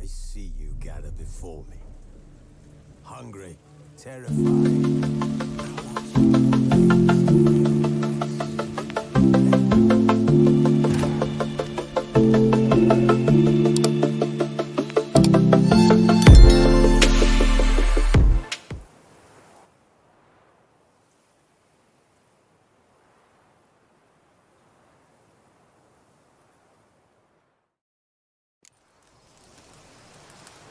I see you gather before me. Hungry, terrified.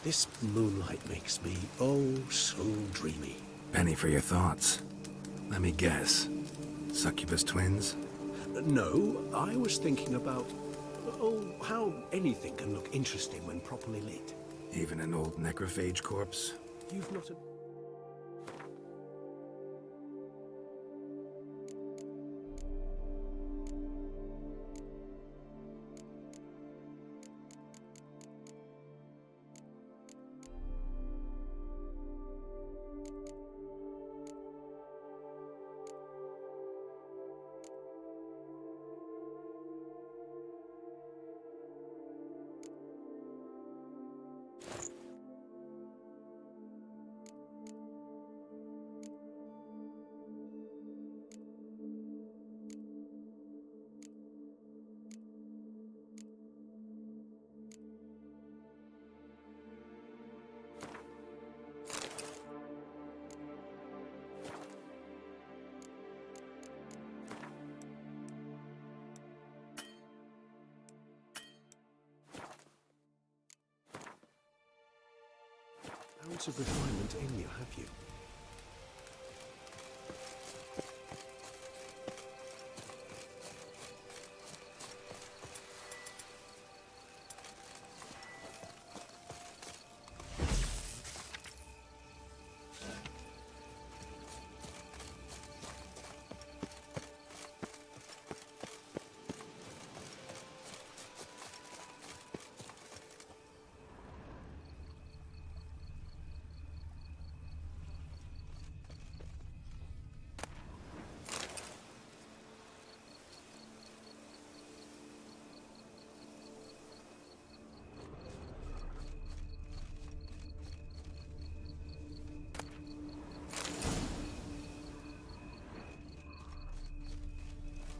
This moonlight makes me, oh, so dreamy. Penny for your thoughts. Let me guess. Succubus twins? No, I was thinking about, oh, how anything can look interesting when properly lit. Even an old necrophage corpse? You've not a... ounce of refinement in you, have you?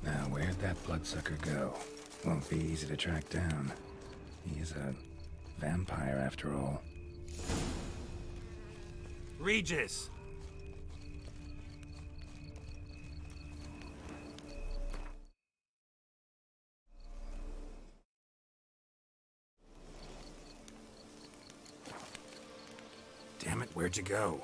Now, where'd that bloodsucker go? Won't be easy to track down. He is a vampire, after all. Regis! Damn it, where'd you go?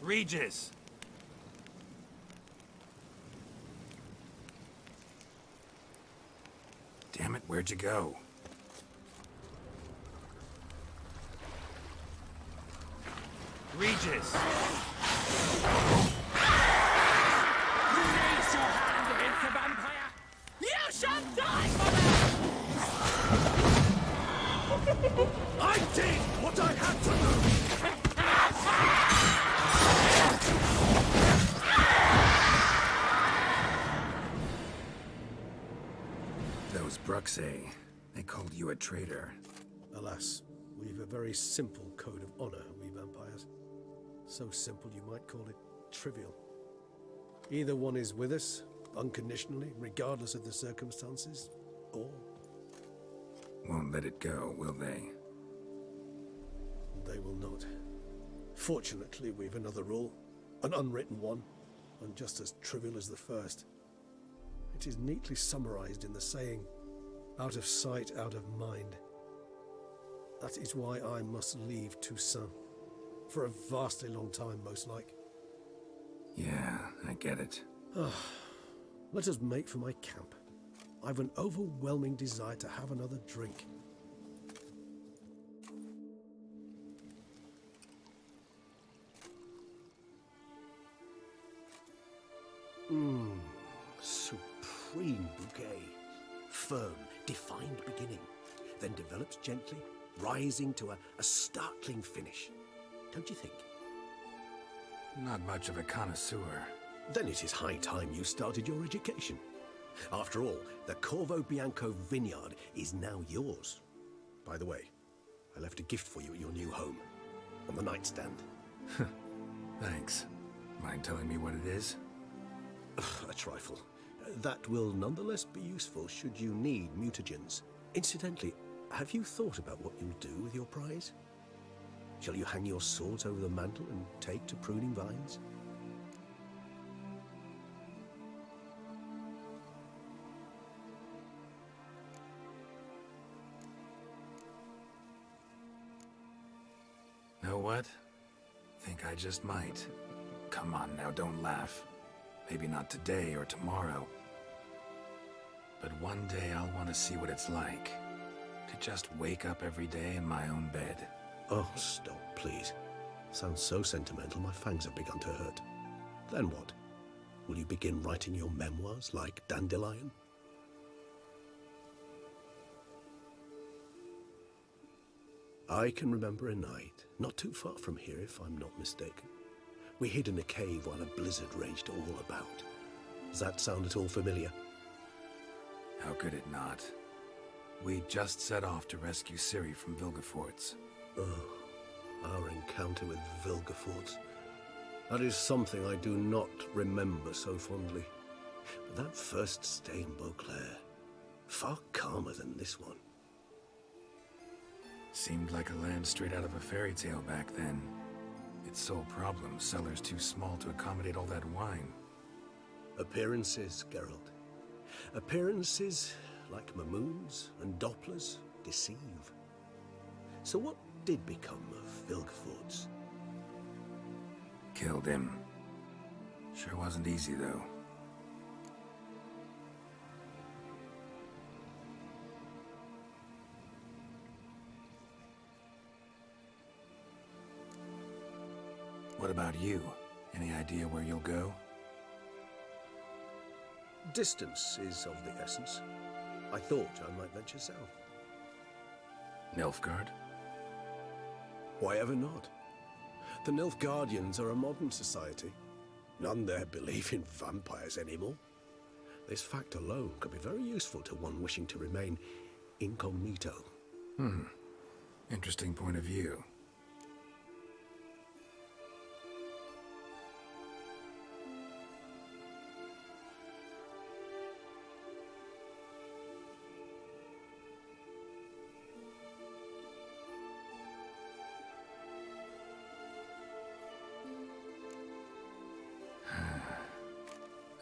Regis! Damn it, where'd you go? Regis! You raise your hand against the vampire! You shall die for that! I did what I had to do! Those Bruxay, they called you a traitor. Alas, we've a very simple code of honor, we vampires. So simple you might call it trivial. Either one is with us, unconditionally, regardless of the circumstances, or... Won't let it go, will they? they will not. Fortunately, we've another rule, an unwritten one, and just as trivial as the first. It is neatly summarized in the saying, out of sight, out of mind. That is why I must leave Toussaint. For a vastly long time, most like. Yeah, I get it. Let us make for my camp. I've an overwhelming desire to have another drink. Supreme bouquet. Firm, defined beginning, then develops gently, rising to a startling finish. Don't you think? Not much of a connoisseur. Then it is high time you started your education. After all, the Corvo Bianco vineyard is now yours. By the way, I left a gift for you at your new home, on the nightstand. Thanks. Mind telling me what it is? A trifle. That will nonetheless be useful should you need mutagens. Incidentally, have you thought about what you'll do with your prize? Shall you hang your swords over the mantle and take to pruning vines? Know what? Think I just might. Come on now, don't laugh. Maybe not today or tomorrow. But one day I'll want to see what it's like. To just wake up every day in my own bed. Oh, stop, please. Sounds so sentimental, my fangs have begun to hurt. Then what? Will you begin writing your memoirs like Dandelion? I can remember a night, not too far from here if I'm not mistaken. We hid in a cave while a blizzard raged all about. Does that sound at all familiar? How could it not? We just set off to rescue Ciri from Vilgefortz. Oh, our encounter with Vilgefortz. That is something I do not remember so fondly. But that first stay in Beauclair, far calmer than this one. Seemed like a land straight out of a fairy tale back then. Its sole problem, cellars too small to accommodate all that wine. Appearances, Geralt. Appearances, like Mamoons and Dopplers, deceive. So what did become of Vilgefortz? Killed him. Sure wasn't easy, though. What about you? Any idea where you'll go? Distance is of the essence. I thought I might venture south. Nilfgaard? Why ever not? The Nilfgaardians are a modern society. None there believe in vampires anymore. This fact alone could be very useful to one wishing to remain incognito. Interesting point of view.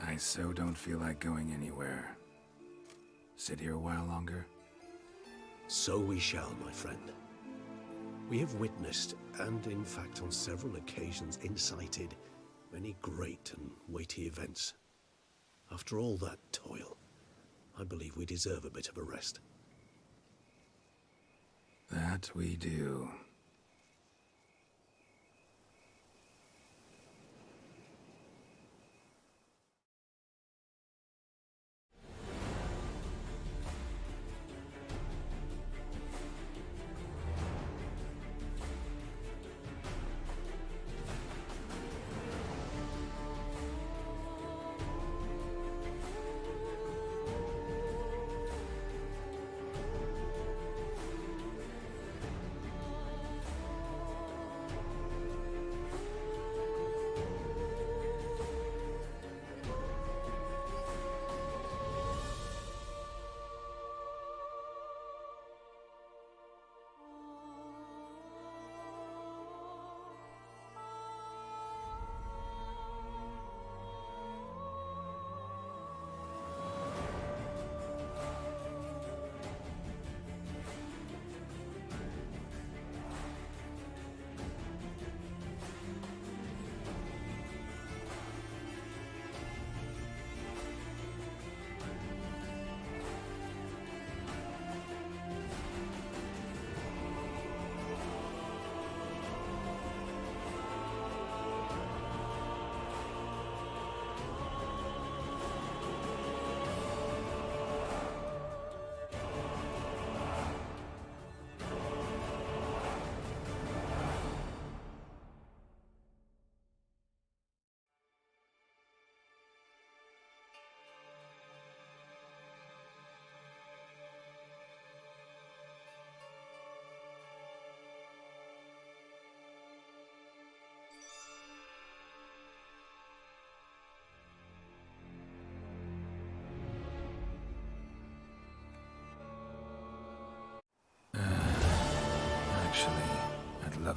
I so don't feel like going anywhere. Sit here a while longer? So we shall, my friend. We have witnessed, and in fact on several occasions incited, many great and weighty events. After all that toil, I believe we deserve a bit of a rest. That we do.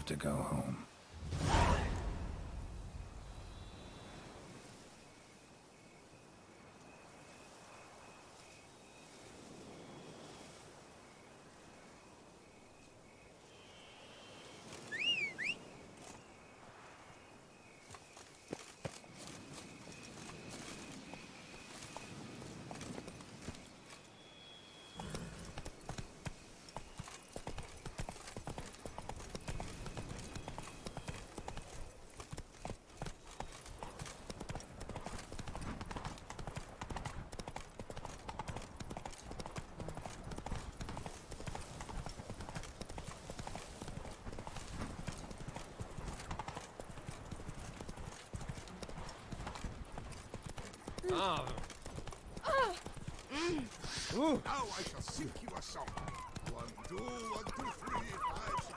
love to go home. Now I shall sing you a song. 1, 2, 1, 2, 3, 5, 6,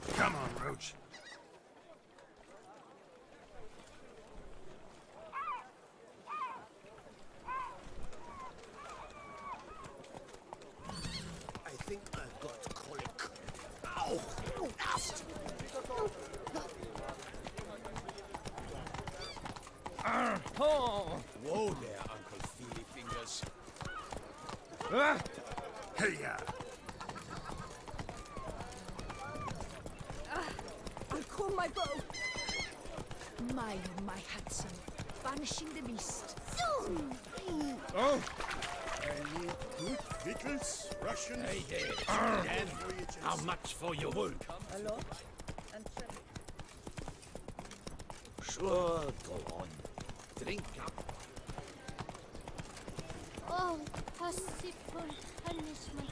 7. Come on, Roach. I think I've got colic. Ow! Oust! Whoa there, Uncle Feely Fingers. Hey-ya! I'll call my bow. My, oh my handsome, banishing the beast. Oh! I need good victuals, rations. Hey there, Dan. How much for your wool? A lot. And Sure, go on. Drink up. Oh, merciful punishment.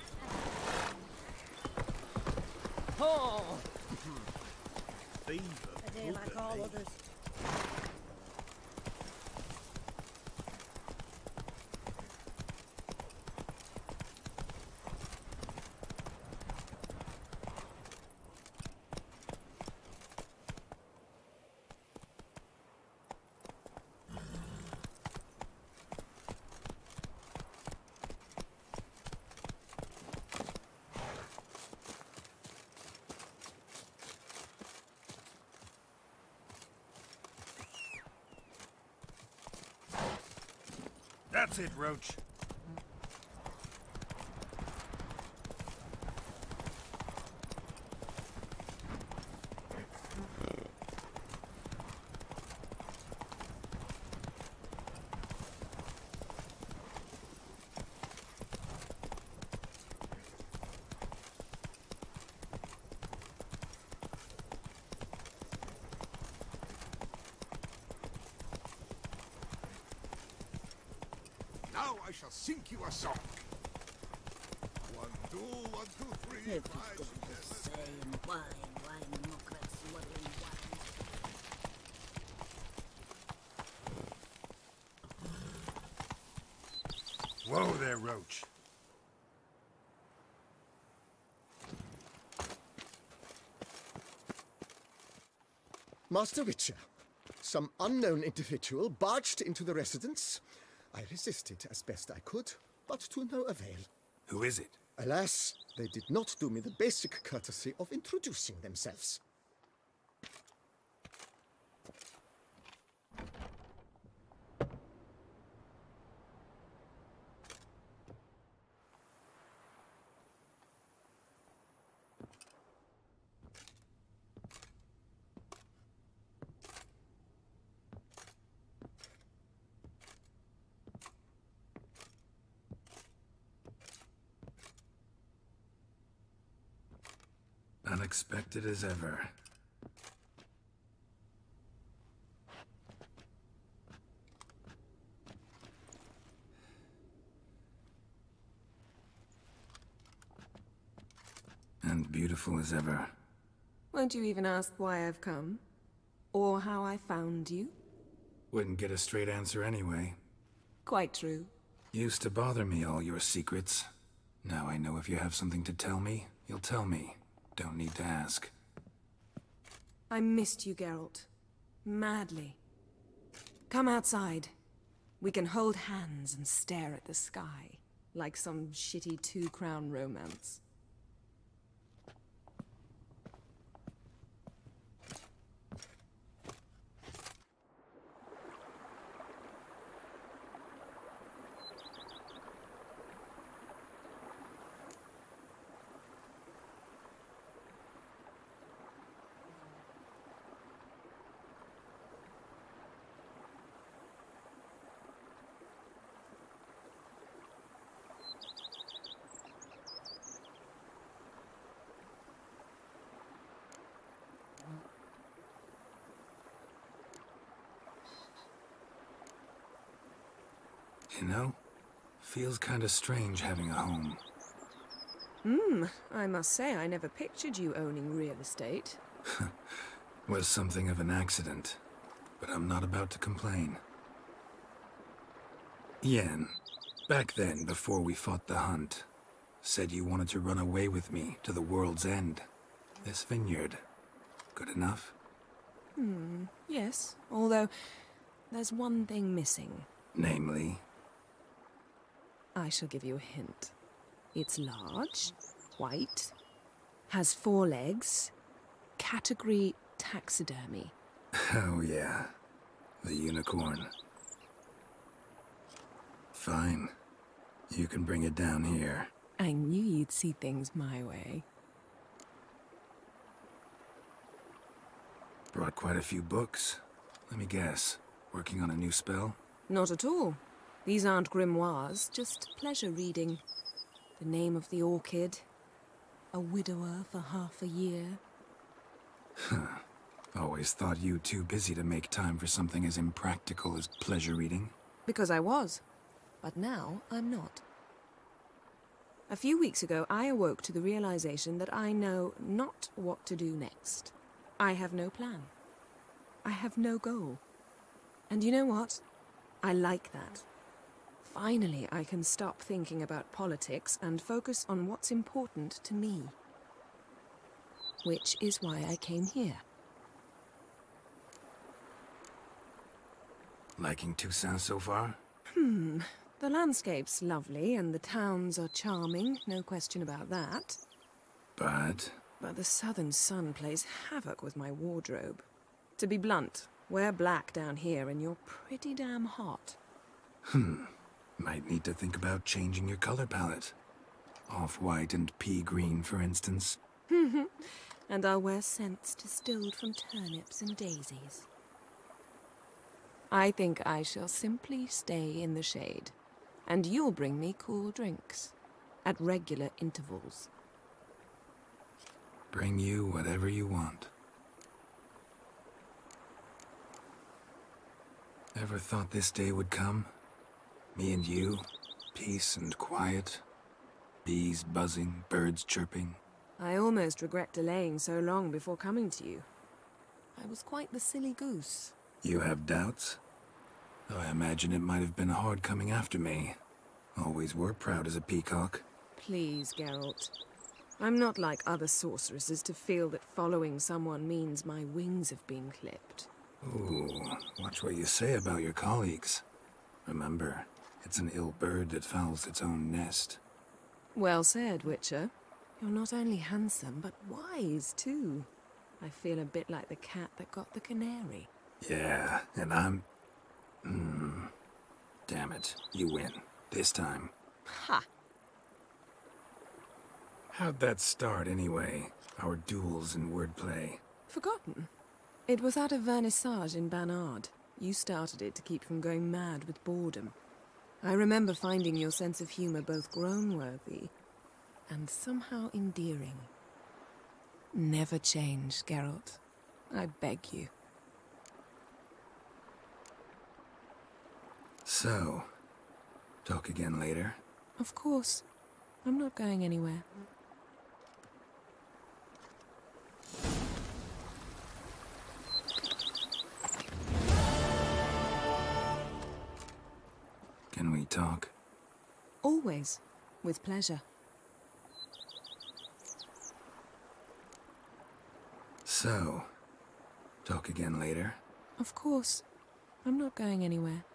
oh, Beaver. a day like all others. That's it, Roach. Now I shall sing you a song. 1, 2, 1, 2, 3, 5, 6, 7. Same wine, democrats, swallowing wine. Whoa there, Roach. Master Witcher, some unknown individual barged into the residence. I resisted as best I could, but to no avail. Who is it? Alas, they did not do me the basic courtesy of introducing themselves. Unexpected as ever. And beautiful as ever. Won't you even ask why I've come? Or how I found you? Wouldn't get a straight answer anyway. Quite true. Used to bother me, all your secrets. Now I know if you have something to tell me, you'll tell me. Don't need to ask. I missed you, Geralt. Madly. Come outside. We can hold hands and stare at the sky, like some shitty two-crown romance. You know, feels kinda strange having a home. I must say I never pictured you owning real estate. Was something of an accident, but I'm not about to complain. Yen, back then, before we fought the hunt, said you wanted to run away with me to the world's end. This vineyard, good enough? Yes, although there's one thing missing. Namely, I shall give you a hint. It's large, white, has 4 legs, category taxidermy. oh yeah, the unicorn. Fine. You can bring it down here. I knew you'd see things my way. Brought quite a few books. Let me guess, working on a new spell? Not at all. These aren't grimoires, just pleasure reading. The Name of the Orchid, A Widower for Half a Year. Always thought you too busy to make time for something as impractical as pleasure reading. Because I was. But now I'm not. A few weeks ago, I awoke to the realization that I know not what to do next. I have no plan. I have no goal. And you know what? I like that. Finally, I can stop thinking about politics and focus on what's important to me. Which is why I came here. Liking Toussaint so far? The landscape's lovely and the towns are charming, no question about that. But But the southern sun plays havoc with my wardrobe. To be blunt, wear black down here and you're pretty damn hot. might need to think about changing your color palette. Off-white and pea green, for instance. And I'll wear scents distilled from turnips and daisies. I think I shall simply stay in the shade. And you'll bring me cool drinks. At regular intervals. Bring you whatever you want. Ever thought this day would come? Me and you, peace and quiet. Bees buzzing, birds chirping. I almost regret delaying so long before coming to you. I was quite the silly goose. You have doubts? Though I imagine it might have been hard coming after me. Always were proud as a peacock. Please, Geralt. I'm not like other sorceresses to feel that following someone means my wings have been clipped. Ooh, watch what you say about your colleagues. Remember, it's an ill bird that fouls its own nest. Well said, Witcher. You're not only handsome, but wise, too. I feel a bit like the cat that got the canary. Yeah, and I'm... Damn it, you win. This time. Ha! How'd that start, anyway? Our duels and wordplay. Forgotten. It was at a vernissage in Banard. You started it to keep from going mad with boredom. I remember finding your sense of humor both groan-worthy and somehow endearing. Never change, Geralt. I beg you. So, talk again later? Of course. I'm not going anywhere. Can we talk? Always. With pleasure. So, talk again later? Of course. I'm not going anywhere.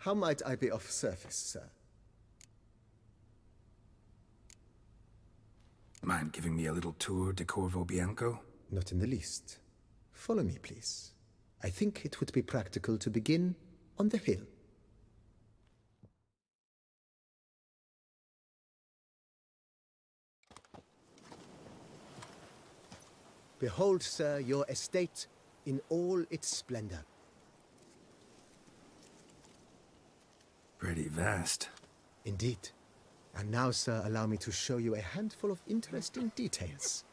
How might I be of service, sir? Mind giving me a little tour de Corvo Bianco? Not in the least. Follow me, please. I think it would be practical to begin on the hill. Behold, sir, your estate in all its splendor. Pretty vast. Indeed. And now, sir, allow me to show you a handful of interesting details.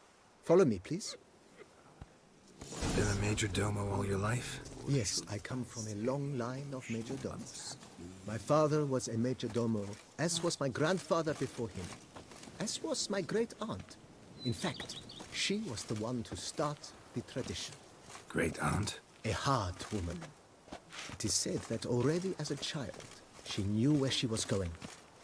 Follow me, please. Been a major domo all your life? Yes, I come from a long line of major domos. My father was a major domo, as was my grandfather before him, as was my great-aunt. In fact, she was the one to start the tradition. Great-aunt? A hard woman. It is said that already as a child, she knew where she was going,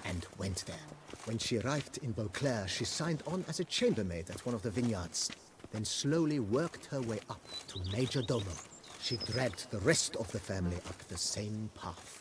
and went there. When she arrived in Beauclair, she signed on as a chambermaid at one of the vineyards, then slowly worked her way up to Major Domo. She dragged the rest of the family up the same path.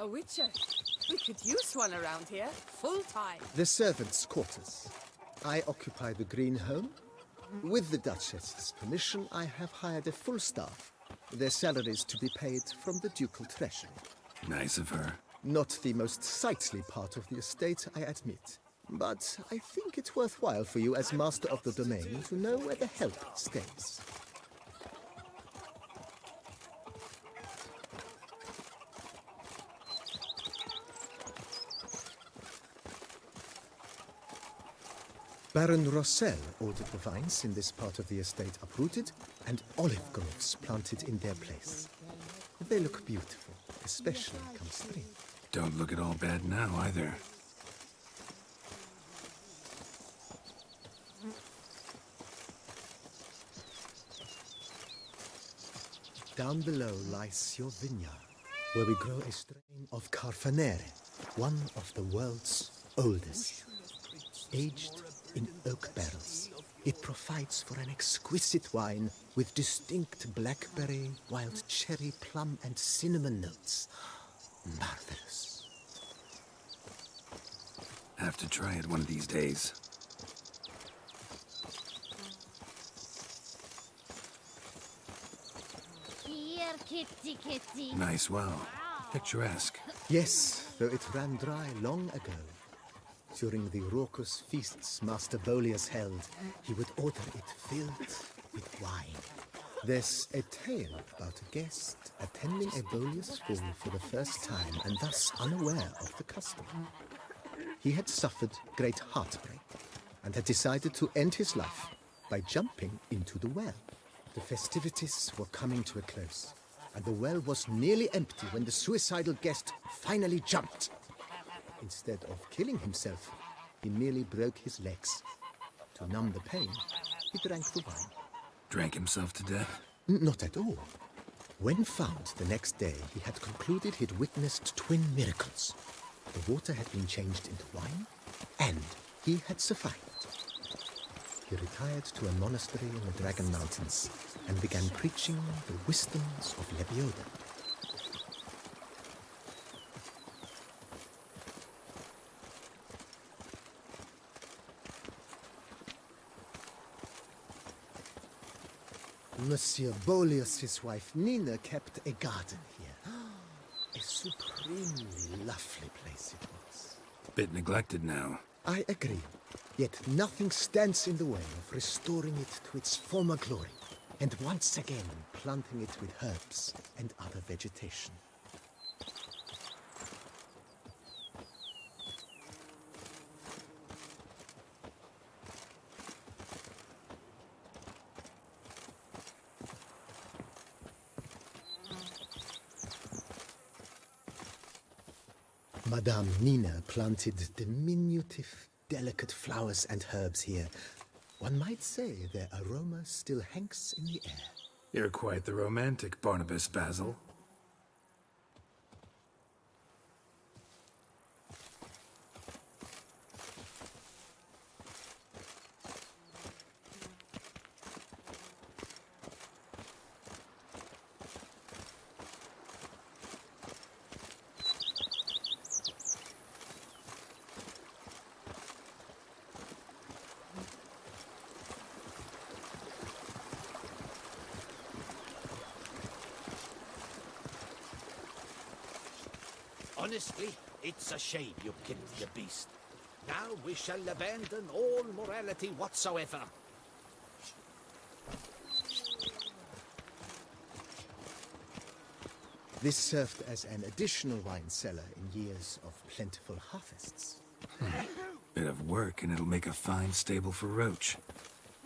A witcher. We could use one around here, full time. The servants' quarters. I occupy the green home. With the Duchess's permission, I have hired a full staff. Their salaries to be paid from the ducal treasury. Nice of her. Not the most sightly part of the estate, I admit. But I think it worthwhile for you as master of the domain to know where the help stays. Baron Rossel ordered the vines in this part of the estate uprooted and olive groves planted in their place. They look beautiful, especially come spring. Don't look at all bad now, either. Down below lies your vineyard, where we grow a strain of Carfanere, one of the world's oldest. Aged in oak barrels, it provides for an exquisite wine with distinct blackberry, wild cherry, plum, and cinnamon notes. Marvelous. Have to try it one of these days. Here, kitty, kitty. Nice well. Picturesque. Yes, though it ran dry long ago. During the raucous feasts Master Bolius held, he would order it filled with wine. There's a tale about a guest attending a Bolius full for the first time and thus unaware of the custom. He had suffered great heartbreak and had decided to end his life by jumping into the well. The festivities were coming to a close, and the well was nearly empty when the suicidal guest finally jumped. Instead of killing himself, he merely broke his legs. To numb the pain, he drank the wine. Drank himself to death? Not at all. When found the next day, he had concluded he'd witnessed twin miracles. The water had been changed into wine, and he had survived. He retired to a monastery in the Dragon Mountains and began preaching the wisdoms of Lebioda. Monsieur Bolius' wife Nina kept a garden here. A supremely lovely place it was. Bit neglected now. I agree. Yet nothing stands in the way of restoring it to its former glory, and once again planting it with herbs and other vegetation. Madame Nina planted diminutive, delicate flowers and herbs here. One might say their aroma still hangs in the air. You're quite the romantic, Barnabas Basil. Honestly, it's a shame you killed the beast. Now we shall abandon all morality whatsoever. This served as an additional wine cellar in years of plentiful harvests. Bit of work, and it'll make a fine stable for Roach.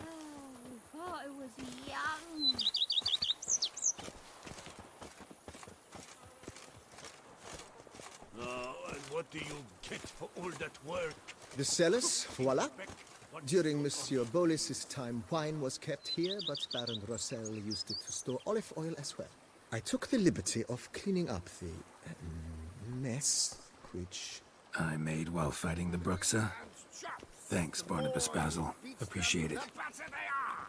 Oh, thought I was young. And what do you get for all that work? The cellars, voila. During Monsieur Bolis's time, wine was kept here, but Baron Rossel used it to store olive oil as well. I took the liberty of cleaning up the mess, which... I made while fighting the Bruxa. Thanks, Barnabas Basil. Appreciate it. The better they are!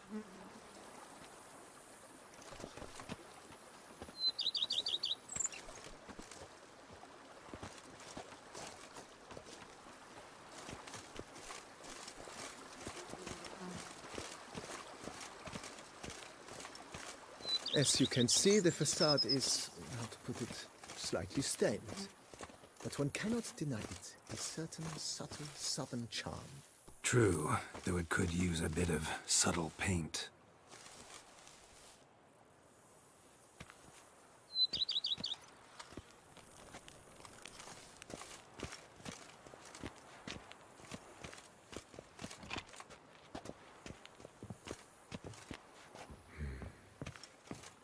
As you can see, the facade is, how to put it, slightly stained. But one cannot deny it, a certain subtle southern charm. True, though it could use a bit of subtle paint.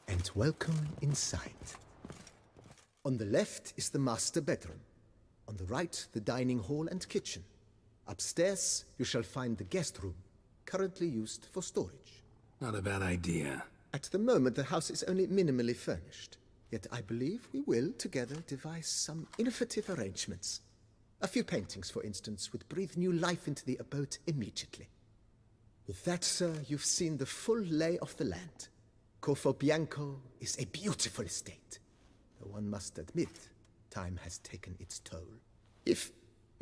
And welcome inside. On the left is the master bedroom. On the right, the dining hall and kitchen. Upstairs, you shall find the guest room, currently used for storage. Not a bad idea. At the moment, the house is only minimally furnished. Yet I believe we will, together, devise some innovative arrangements. A few paintings, for instance, would breathe new life into the abode immediately. With that, sir, you've seen the full lay of the land. Corfo Bianco is a beautiful estate. Though one must admit, time has taken its toll.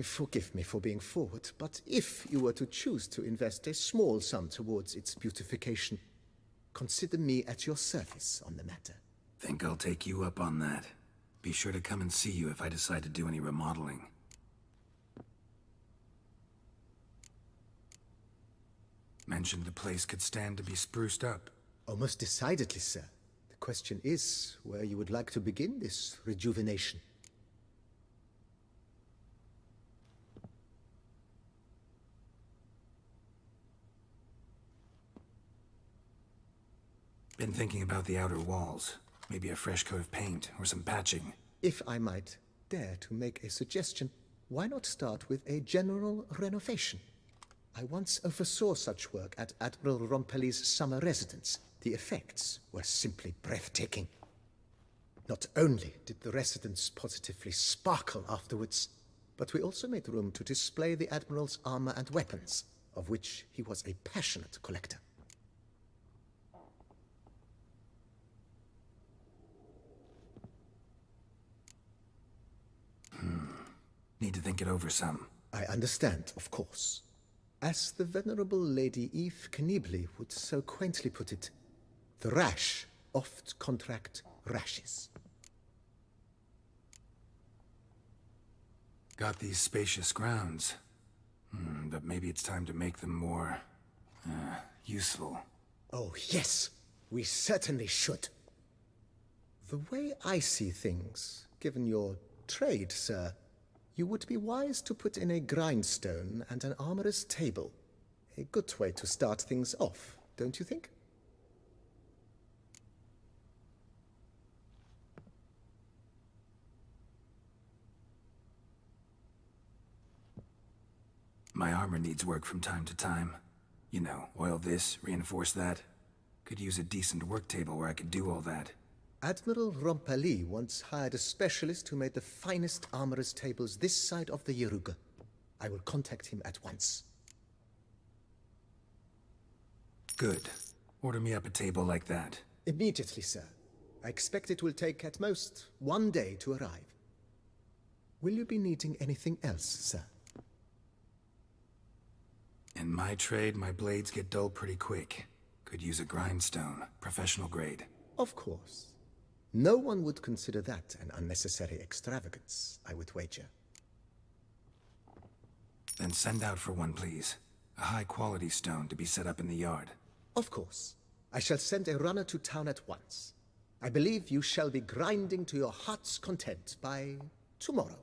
Forgive me for being forward, but if you were to choose to invest a small sum towards its beautification, consider me at your service on the matter. Think I'll take you up on that. Be sure to come and see you if I decide to do any remodeling. Mentioned the place could stand to be spruced up. Oh, most decidedly, sir. The question is where you would like to begin this rejuvenation. Been thinking about the outer walls. Maybe a fresh coat of paint or some patching. If I might dare to make a suggestion, why not start with a general renovation? I once oversaw such work at Admiral Rompelli's summer residence. The effects were simply breathtaking. Not only did the residence positively sparkle afterwards, but we also made room to display the Admiral's armor and weapons, of which he was a passionate collector. Need to think it over some. I understand, of course. As the venerable Lady Eve Knibley would so quaintly put it, the rash oft contract rashes. Got these spacious grounds. But maybe it's time to make them more... useful. Oh, yes. We certainly should. The way I see things, given your trade, sir, you would be wise to put in a grindstone and an armorer's table. A good way to start things off, don't you think? My armor needs work from time to time. You know, oil this, reinforce that. Could use a decent work table where I could do all that. Admiral Rompali once hired a specialist who made the finest armorer's tables this side of the Yaruga. I will contact him at once. Good. Order me up a table like that. Immediately, sir. I expect it will take at most 1 day to arrive. Will you be needing anything else, sir? In my trade, my blades get dull pretty quick. Could use a grindstone, professional grade. Of course. No one would consider that an unnecessary extravagance, I would wager. Then send out for one, please. A high-quality stone to be set up in the yard. Of course. I shall send a runner to town at once. I believe you shall be grinding to your heart's content by tomorrow.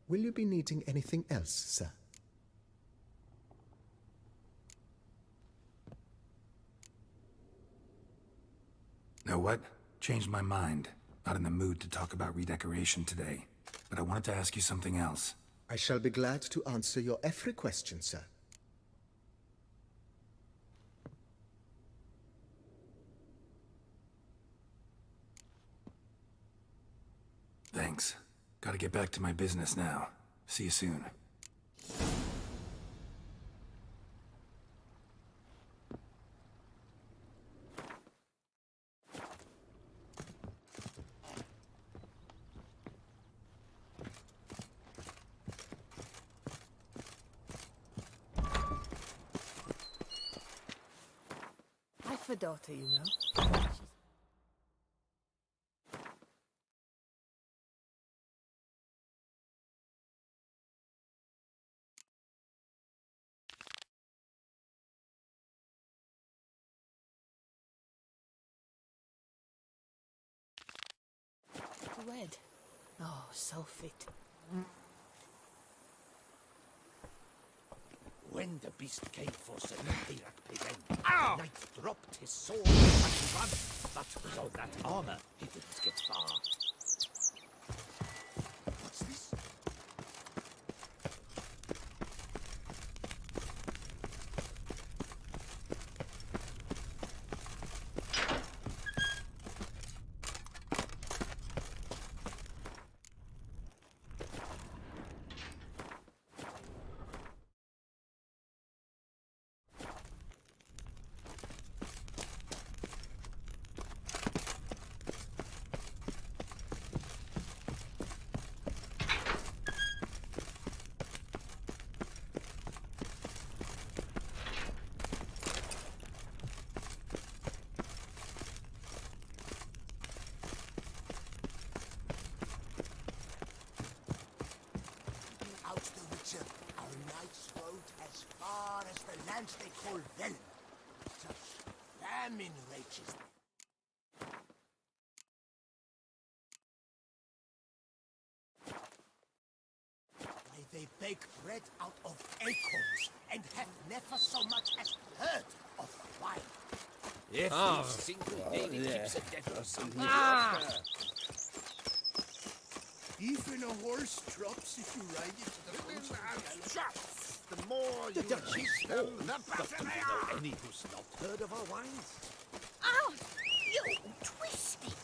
Will you be needing anything else, sir? Know what? Changed my mind. Not in the mood to talk about redecoration today. But I wanted to ask you something else. I shall be glad to answer your every question, sir. Thanks. Gotta get back to my business now. See you soon. I have a daughter, you know. Red. Oh, so fit. When the beast came for Sir Irak Piven, the knight dropped his sword and ran, but without that armor, he didn't get far. What's this? Out the Witcher, our knights rode as far as the lands they call Velen. Such famine rages there. Why they bake bread out of acorns and have never so much as heard of wine. Every single day it keeps a devil something. Even a horse drops if you ride it to the front of the alley. The more you cheat them, the better they are. Any who's not heard of our wines? Oh, you twisted.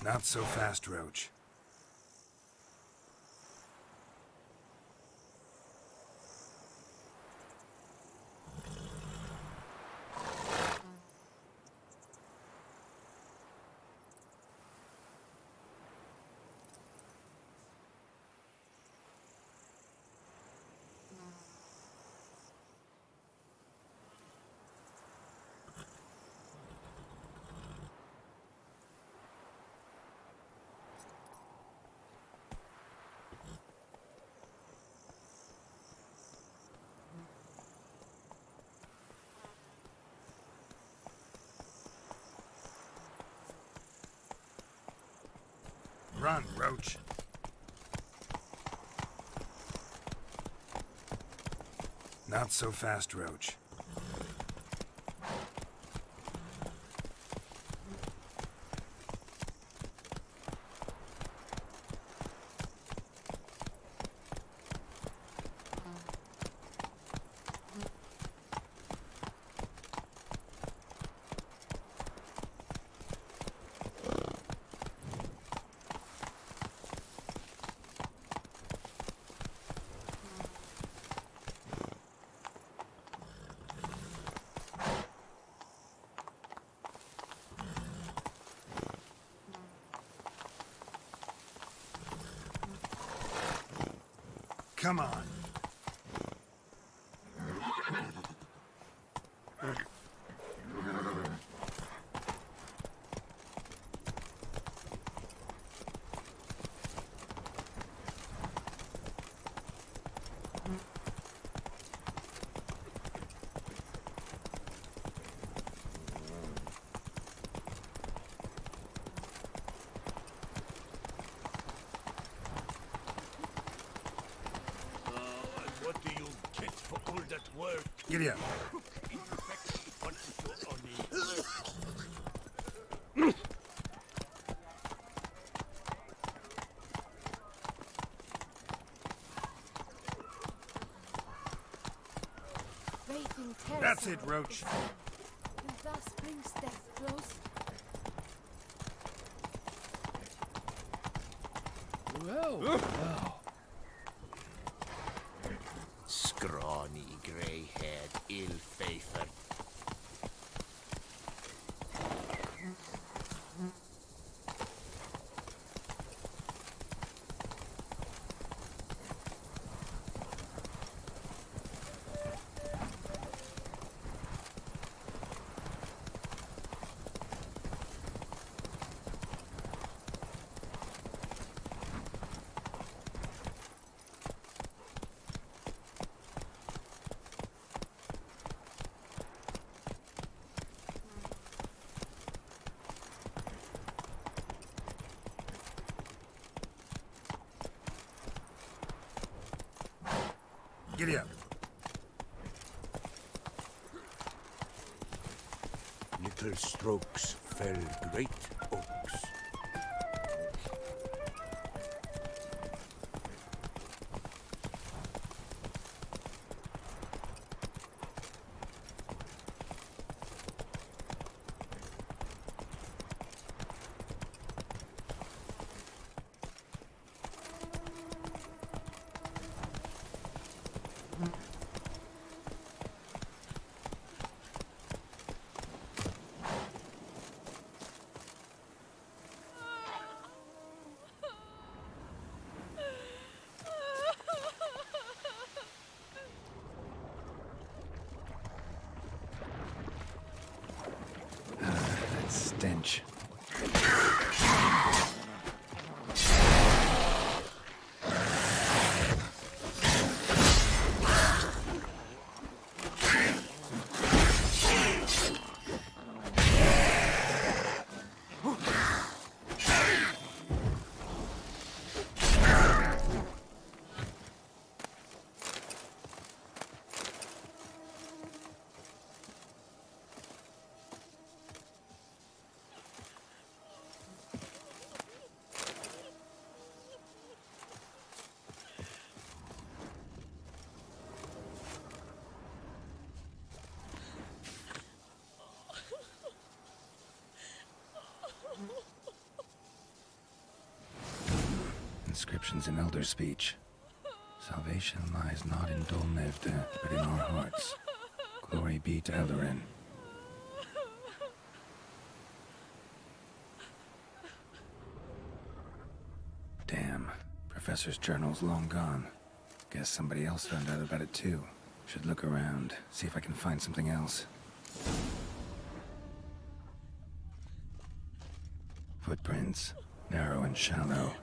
Not so fast, Roach. Run, Roach. Not so fast, Roach. Come on. What do you get for all that work? Giddy up. Raving terror. That's it, Roach. And thus brings death close. Scrawny, grey-haired, ill-fated. Giddy up. Little strokes fell great oaks. That stench. Inscriptions in Elder speech. Salvation lies not in Dol Nevde, but in our hearts. Glory be to Eldarin. Damn. Professor's journal's long gone. Guess somebody else found out about it too. Should look around, see if I can find something else. Footprints. Narrow and shallow.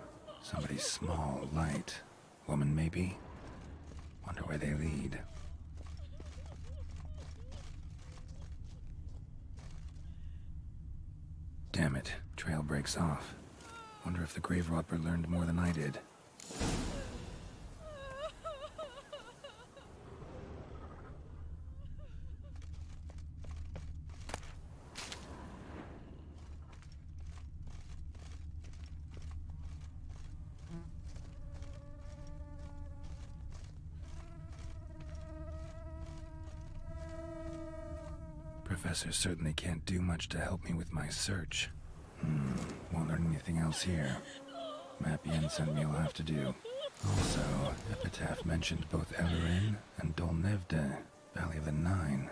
Somebody small, light. Woman, maybe? Wonder where they lead. Damn it. Trail breaks off. Wonder if the grave robber learned more than I did. Professor certainly can't do much to help me with my search. Won't learn anything else here. Mappy sent me will have to do. Also, Epitaph mentioned both Elerin and Dolnevde, Valley of the Nine.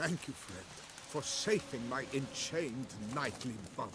Thank you, friend, for saving my enchained knightly body.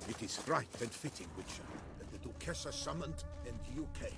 It is right and fitting, Witcher, that the Duchessa summoned and you came.